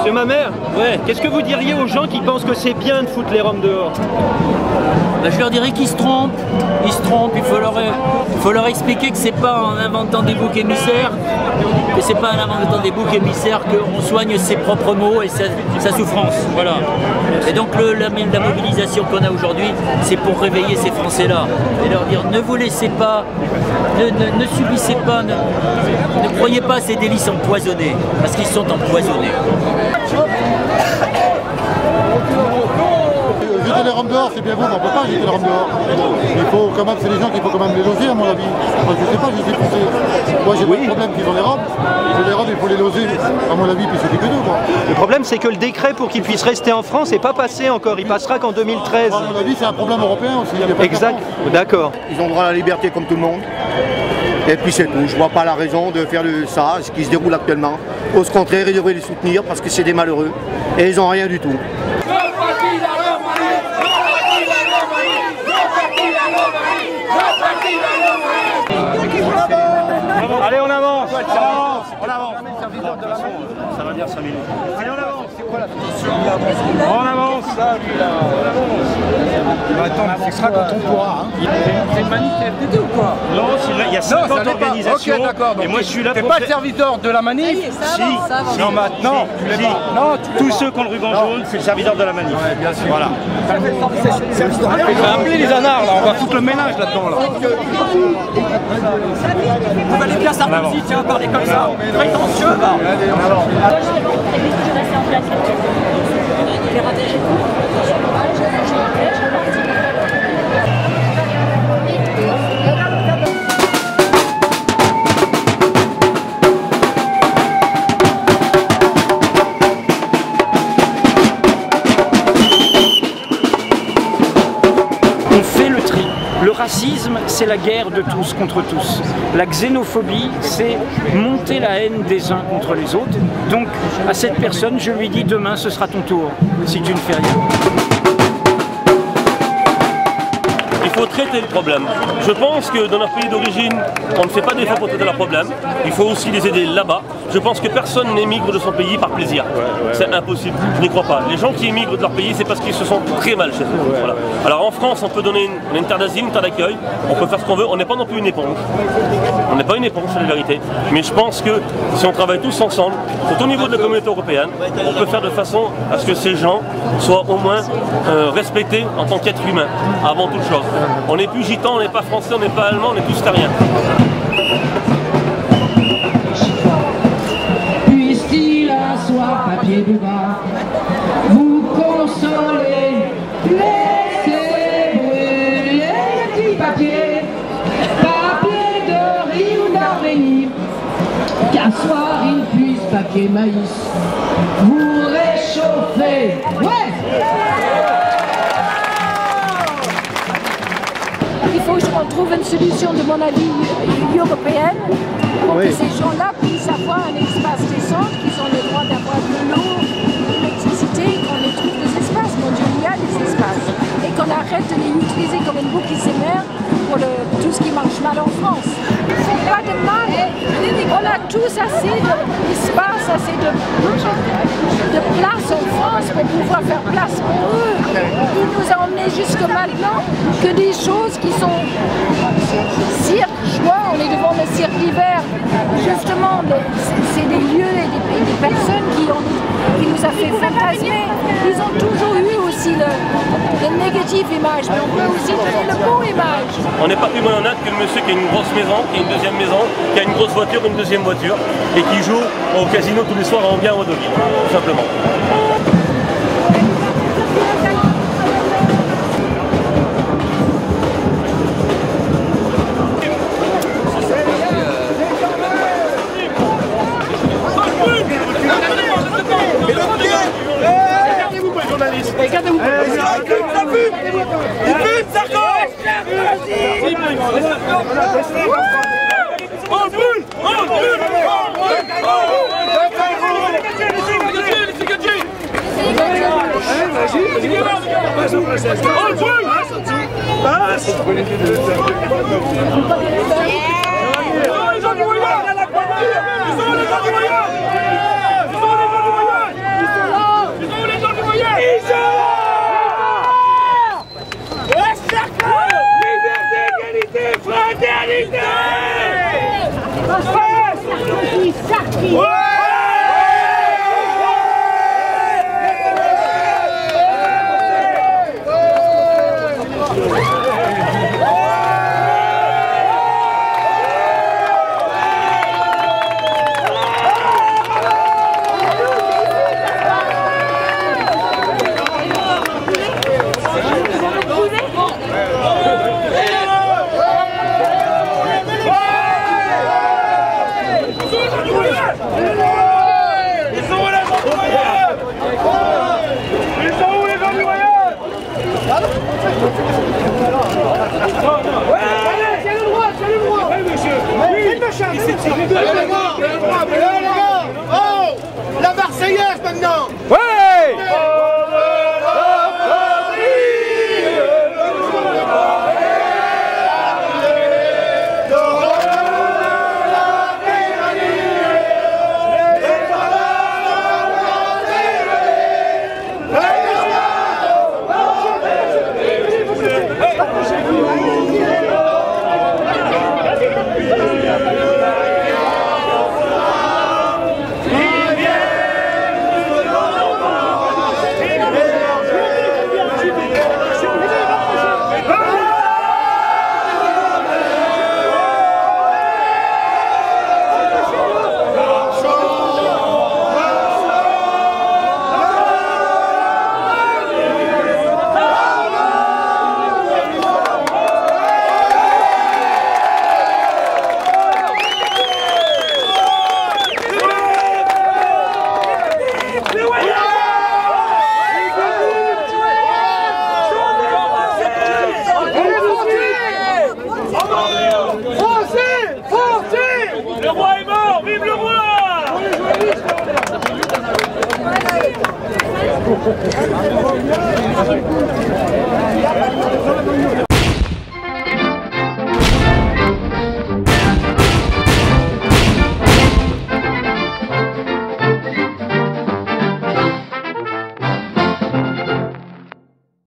Monsieur Mamère, Ouais. qu'est-ce que vous diriez aux gens qui pensent que c'est bien de foutre les Roms dehors? Ben, je leur dirais qu'ils se trompent. Ils se trompent. Il faut leur expliquer que c'est pas en inventant des boucs émissaires, qu'on soigne ses propres maux et sa souffrance. Voilà. Et donc la mobilisation qu'on a aujourd'hui, c'est pour réveiller ces Français-là et leur dire ne vous laissez pas, ne subissez pas, ne croyez pas à ces délices empoisonnés, parce qu'ils sont empoisonnés. Jeter les Roms dehors, c'est bien beau, mais on ne peut pas jeter les Roms dehors. Il faut quand même, c'est les gens qu'il faut quand même les loger, à mon avis. Enfin, je sais pas, je suis français. Moi, j'ai pas de problème qu'ils ont les Roms. Les Roms, il faut les loger, à mon avis, puis c'était que nous, quoi. Le problème, c'est que le décret pour qu'ils puissent rester en France n'est pas passé encore. Il passera qu'en 2013. À mon avis, c'est un problème européen aussi. Il y a pas Exact, d'accord. Ils ont droit à la liberté comme tout le monde. Et puis c'est tout. Je vois pas la raison de faire ça, ce qui se déroule actuellement. Au contraire, ils devraient les soutenir parce que c'est des malheureux. Et ils n'ont rien du tout. Allez, on avance. On avance. Ça va dire 5 minutes. Allez, on avance. C'est quoi la On avance. Attends, ce sera quand on pourra. C'est une manif FDD ou quoi? Non, il y a 50 organisations. Ok, d'accord. Et moi, je suis là T'es pour... pas le serviteur de la manif? Si. Non, maintenant, Non, tous ceux qui ont le ruban jaune, c'est le serviteur de la manif. Ouais, bien sûr. Voilà. On va appeler les anards, là. On va foutre le ménage là-dedans, là. Vous valez bien Sarkozy, tiens, parler comme ça. Prétentieux, va. On fait le tri. Le racisme, c'est la guerre de tous contre tous. La xénophobie, c'est monter la haine des uns contre les autres. Donc, à cette personne, je lui dis demain, ce sera ton tour, si tu ne fais rien. Il faut traiter le problème. Je pense que dans leur pays d'origine, on ne fait pas d'efforts pour traiter leur problème. Il faut aussi les aider là-bas. Je pense que personne n'émigre de son pays par plaisir. C'est impossible, je n'y crois pas. Les gens qui émigrent de leur pays, c'est parce qu'ils se sentent très mal chez eux. Voilà. Alors en France, on peut donner une terre d'asile, une terre d'accueil, on peut faire ce qu'on veut, on n'est pas non plus une éponge. On n'est pas une éponge, c'est la vérité. Mais je pense que si on travaille tous ensemble, au niveau de la communauté européenne, on peut faire de façon à ce que ces gens soient au moins respectés en tant qu'êtres humains, avant toute chose. On n'est plus gitan, on n'est pas français, on n'est pas allemand, on est tous terriens. Puisse-t-il un soir, papier du bas, vous consoler, laissez brûler les petits papiers, papier de riz ou d'Arménie, qu'un soir il puisse, papier maïs, vous réchauffer. Ouais! Il faut qu'on trouve une solution, de mon avis, européenne pour que ces gens-là puissent avoir un espace décent, qu'ils ont le droit d'avoir de l'eau, de l'électricité, qu'on les trouve des espaces. Mon Dieu, il y a des espaces. Et qu'on arrête de les utiliser comme une boucle éphémère pour tout ce qui marche mal en France. Il ne faut pas de mal. On a tous assez d'espace, assez de place en France pour pouvoir faire place pour eux. Il nous a emmenés jusque maintenant que des choses qui sont cirque, joie, on est devant le cirque d'hiver. Justement, c'est des lieux et des personnes qui nous a fait fantasmer. Ils ont toujours eu aussi le négatif image, mais on peut aussi donner le beau image. On n'est pas plus malhonnête que le monsieur qui a une grosse maison, qui a une deuxième maison, qui a une grosse voiture, une deuxième voiture, et qui joue au casino tous les soirs en bien au Deauville, tout simplement. Regardez-vous, il fume, Sarko! On brûle! On brûle! Fraternité. Oh, la Marseillaise maintenant. Ouais. Le roi est mort, vive le roi!